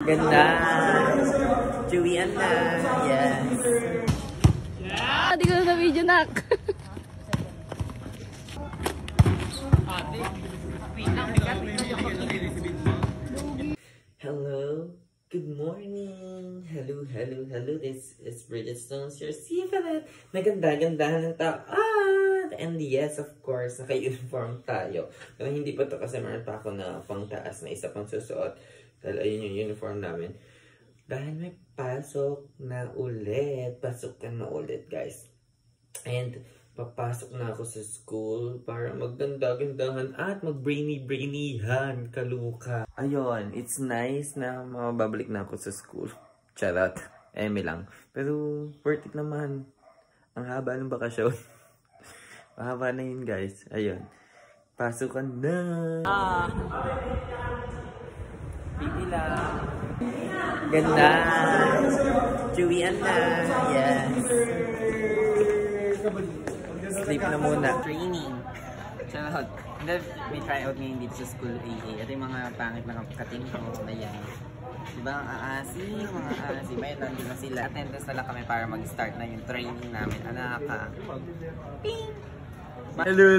Ganda. Chewy-an na. Yes. Hindi ko na video, nak. Hello. Good morning. Hello. This is Bridget Stones, your Sivalet. Naganda-gandahan ng taat. And yes, of course, naka-uniform tayo. Pero hindi pa to kasi meron pa ako na pangtaas na isa pang susuot. Dahil ayun yung uniform namin. Dahil may pasok na ulit. Pasok ka na ulit, guys. And papasok na ako sa school para magganda-gandahan at mag-brainy-brainihan, kaluka. Ayun, it's nice na mababalik na ako sa school. Charot. Eme lang. Pero worth it naman. Ang haba ng bakasyon. Mahaba na yun, guys. Ayun. Pasok ka na. Pili lang. Ganda. Chewy-an na. Yes. Sleep na muna. Training. Charot. May tryout ngayon dito sa school AA. Ito yung mga pangit na kating ko. Ayan. Diba ang aasi? Mga aasi. May nandun na sila. Attendance na lang kami para mag-start na yung training namin. Anak ka. Ping! Hello.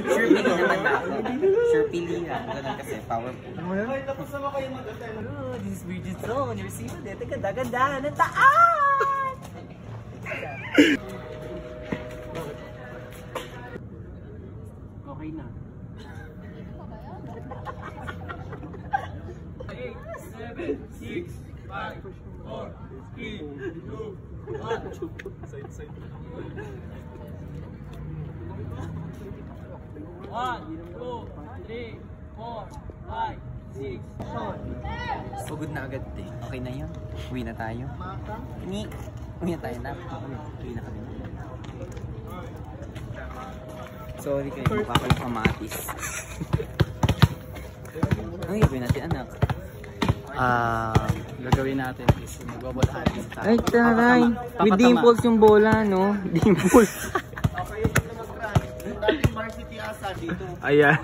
Sure pili naman na ako. Sure pili lang. Ganun kasi powerful. This is Bridget Zone. You're seeing it. Ganda-ganda. Nataan! Okay na. 8, 7, 6, 5, 4, 3, 2, 1. Side. 1, 2, 3, 4, 5, 6. Pagod na agad eh. Okay na yun. Uwi na tayo. Uwi na tayo na. Uwi na kami. Sorry kayo. Mukha ko lang kamatis. Ano gagawin natin, anak? Gagawin natin is magbabalahan tayo. Ay, taray. May dimples yung bola, no? Dimples. Ayan.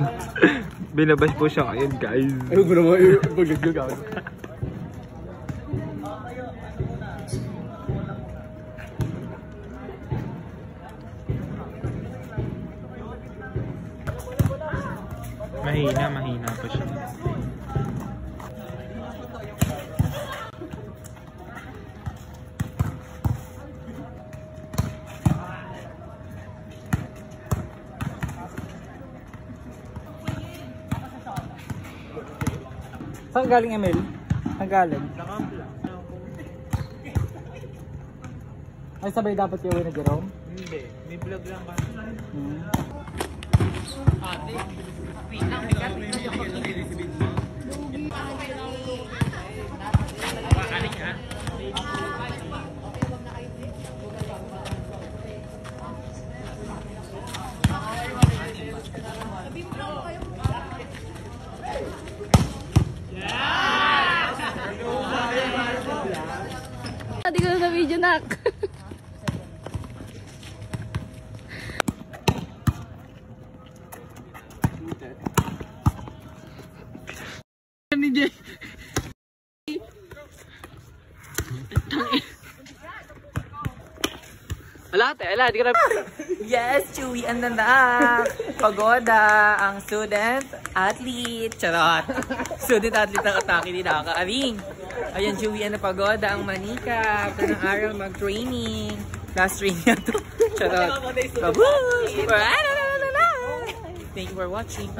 Binabas po siya ngayon, guys. Ay, huwag mo naman pag-gagawin. Mahina pa siya. Saan galing, Emil? Saan galing? Ay, sabay dapat yung na Jerome? Hindi. May vlog lang ba? Ate, wait lang. Bakaling ka? Hindi ko na video, nak. Di ka na... Yes, Chewy-an na. Pagoda, ang student athlete. Charot. Student athlete ng Atake, hindi nakakaaring. Ayan, Chewy-an na Pagoda, ang manika. After ng araw mag-training. Last training na to. Charot. Babush! Thank you for watching.